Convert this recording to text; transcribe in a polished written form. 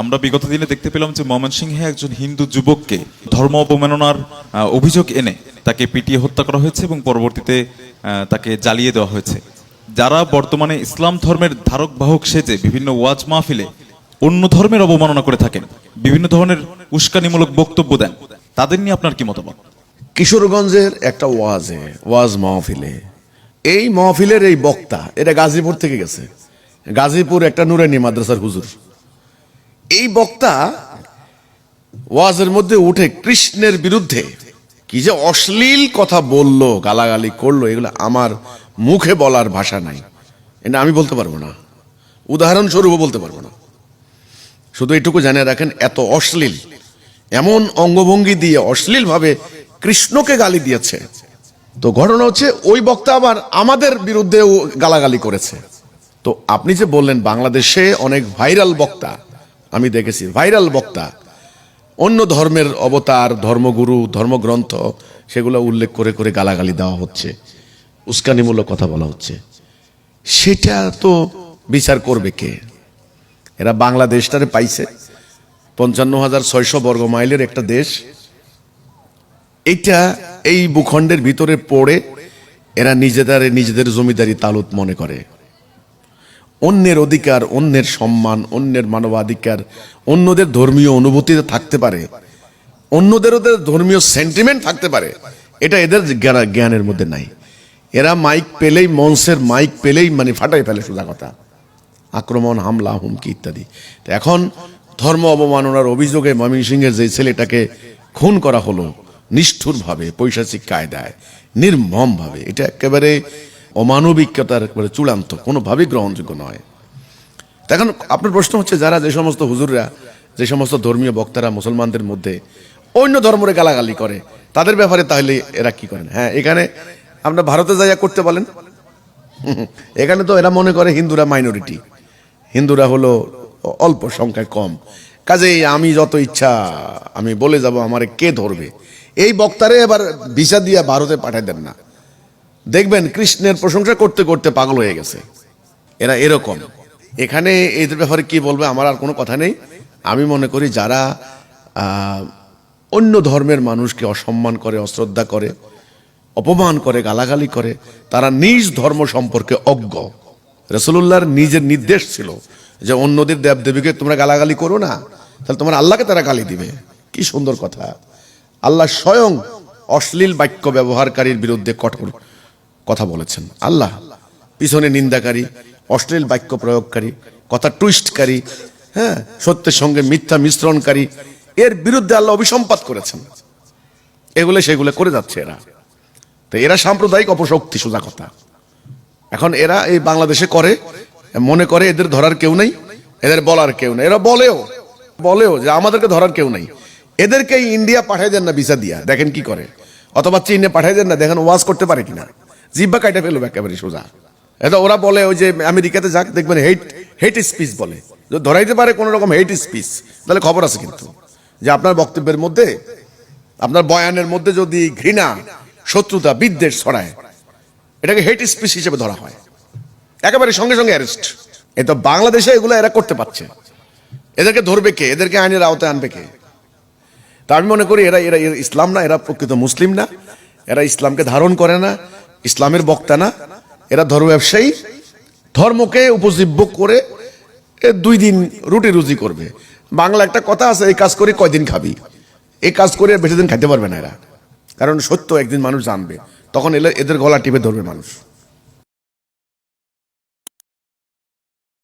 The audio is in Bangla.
আমরা বিগত দিনে দেখতে পেলাম যে ময়মনসিংহে একজন হিন্দু যুবককে ধর্ম অবমাননার অভিযোগ এনে তাকে পিটিয়ে হত্যা করা হয়েছে এবং পরবর্তীতে তাকে জ্বালিয়ে দেওয়া হয়েছে। যারা বর্তমানে ইসলাম ধর্মের ধারক বাহক সেজে বিভিন্ন ওয়াজ মাহফিলে অন্য ধর্মের অবমাননা করে থাকেন, বিভিন্ন ধরনের উস্কানিমূলক বক্তব্য দেন, তাদের নিয়ে আপনার কি মতামত? কিশোরগঞ্জের একটা ওয়াজ মাহফিলে এই মাহফিলের এই বক্তা, এটা গাজীপুর থেকে গেছে, গাজীপুর একটা নুরানি মাদ্রাসার হুজুর। এই বক্তা ওয়াজের মধ্যে উঠে কৃষ্ণের বিরুদ্ধে কি যে অশ্লীল কথা বললো, গালাগালি করলো, এগুলো আমার মুখে বলার ভাষা নাই, এটা আমি বলতে পারবো না, উদাহরণস্বরূপ বলতে পারবো না। শুধু এটুকু জানিয়ে রাখেন, এত অশ্লীল, এমন অঙ্গভঙ্গি দিয়ে অশ্লীল ভাবে কৃষ্ণকে গালি দিয়েছে। তো ঘটনা হচ্ছে ওই বক্তা আবার আমাদের বিরুদ্ধেও গালাগালি করেছে। তো আপনি যে বললেন বাংলাদেশে অনেক ভাইরাল বক্তা, আমি দেখেছি ভাইরাল বক্তা অন্য ধর্মের অবতার, ধর্মগুরু, ধর্মগ্রন্থ সেগুলো উল্লেখ করে করে গালাগালি দেওয়া হচ্ছে, উস্কানিমূলক কথা বলা হচ্ছে। সেটা তো বিচার করবে কে? এরা বাংলাদেশটারে পাইছে 55,600 বর্গ মাইলের একটা দেশ, এইটা এই ভূখণ্ডের ভিতরে পড়ে এরা নিজেদের জমিদারি তালুত মনে করে। অন্যের অধিকার, অন্যের সম্মান, অন্যের মানবাধিকার, অন্যদের ধর্মীয় অনুভূতিতে থাকতে পারে, অন্যদের ধর্মীয় সেন্টিমেন্ট থাকতে পারে, এটা এদের জ্ঞানের মধ্যে নাই। এরা মাইক পেলেই, মঞ্চের মাইক পেলেই মানে ফাটাই ফেলে, সোজা কথা, আক্রমণ, হামলা, হুমকি ইত্যাদি। এখন ধর্ম অবমাননার অভিযোগে ময়মনসিংহের যে ছেলেটাকে খুন করা হলো নিষ্ঠুরভাবে, পৈশাচিক কায়দায়, নির্মমভাবে, এটা একেবারে অমানবিকতার একেবারে চূড়ান্ত, কোনোভাবেই গ্রহণযোগ্য নয়। এখন আপনার প্রশ্ন হচ্ছে, যারা যে সমস্ত হুজুররা, যে সমস্ত ধর্মীয় বক্তারা মুসলমানদের মধ্যে অন্য ধর্মের গালাগালি করে, তাদের ব্যাপারে তাহলে এরা কি করেন? হ্যাঁ, এখানে আপনার ভারতে যাইয়া করতে বলেন, এখানে তো এরা মনে করে হিন্দুরা মাইনরিটি, হিন্দুরা হলো অল্প সংখ্যায় কম, কাজেই আমি যত ইচ্ছা আমি বলে যাব, আমারে কে ধরবে? এই বক্তারে এবার ভিসা দিয়ে ভারতে পাঠাই দেন না, দেখবেন কৃষ্ণের প্রশংসা করতে করতে পাগল হয়ে গেছে। এরা এরকম। এখানে এদের ব্যাপারে কি বলবে আমার আর কোনো কথা নেই। আমি মনে করি যারা অন্য ধর্মের মানুষকে অসম্মান করে, অশ্রদ্ধা করে, অপমান করে, গালাগালি করে, তারা নিজ ধর্ম সম্পর্কে অজ্ঞ। রাসূলুল্লাহর নিজের নির্দেশ ছিল যে অন্যদের দেবদেবীকে তোমরা গালাগালি করো না, তাহলে তোমার আল্লাহকে তারা গালি দিবে। কি সুন্দর কথা! আল্লাহ স্বয়ং অশ্লীল বাক্য ব্যবহারকারীর বিরুদ্ধে কঠোর কথা বলেছেন। আল্লাহ পিছনে নিন্দাকারী, অশ্লীল বাক্য প্রয়োগকারী, কথা টুইস্টকারী, হ্যাঁ, সত্যের সঙ্গে মিথ্যা মিশ্রণকারী, এর বিরুদ্ধে আল্লাহ অভিসম্পাত করেছেন। সেগুলো করে যাচ্ছে এরা। তো এরা সাম্প্রদায়িক অপশক্তি, সোজা কথা। এখন এরা এই বাংলাদেশে করে, মনে করে এদের ধরার কেউ নেই, এদের বলার কেউ নেই। এরা বলেও যে আমাদেরকে ধরার কেউ নেই। এদেরকে ইন্ডিয়া পাঠাই দেন না ভিসা দিয়া, দেখেন কি করে, অথবা চীনে পাঠাই দেন না, দেখেন ওয়াজ করতে পারে কিনা, জিব্বা কাইটা ফেলবে একেবারে সোজা। এটা ওরা বলে ওই যে আমেরিকাতে যাক, দেখবেন হেট স্পিচ বলে, যদি ধরাইতে পারে কোন রকম হেট স্পিচ, তাহলে খবর আছে কিন্তু, যে আপনার বক্তব্যের মধ্যে, আপনার বয়ানের মধ্যে যদি ঘৃণা, শত্রুতা, বিদ্বেষ ছড়ায়, এটাকে হেট স্পিচ হিসেবে ধরা হয়, একেবারে সঙ্গে সঙ্গে অ্যারেস্ট। এ তো বাংলাদেশে এগুলো এরা করতে পারছে, এদেরকে ধরবে কে? এদেরকে আইনের আওতায় আনবে কে? তা আমি মনে করি এরা ইসলাম না, এরা প্রকৃত মুসলিম না, এরা ইসলামকে ধারণ করে না, ইসলামের বক্তা না, এরা ধর্ম ব্যবসায়ী, ধর্মকে উপজীব্য করে 2 দিন রুটি রুজি করবে। বাংলা একটা কথা আছে, এই কাজ করে কয়দিন খাবি, এই কাজ করে বেশি দিন খাইতে পারবে না এরা, কারণ সত্য একদিন মানুষ জানবে, তখন এদের গলা টিপে ধরবে মানুষ।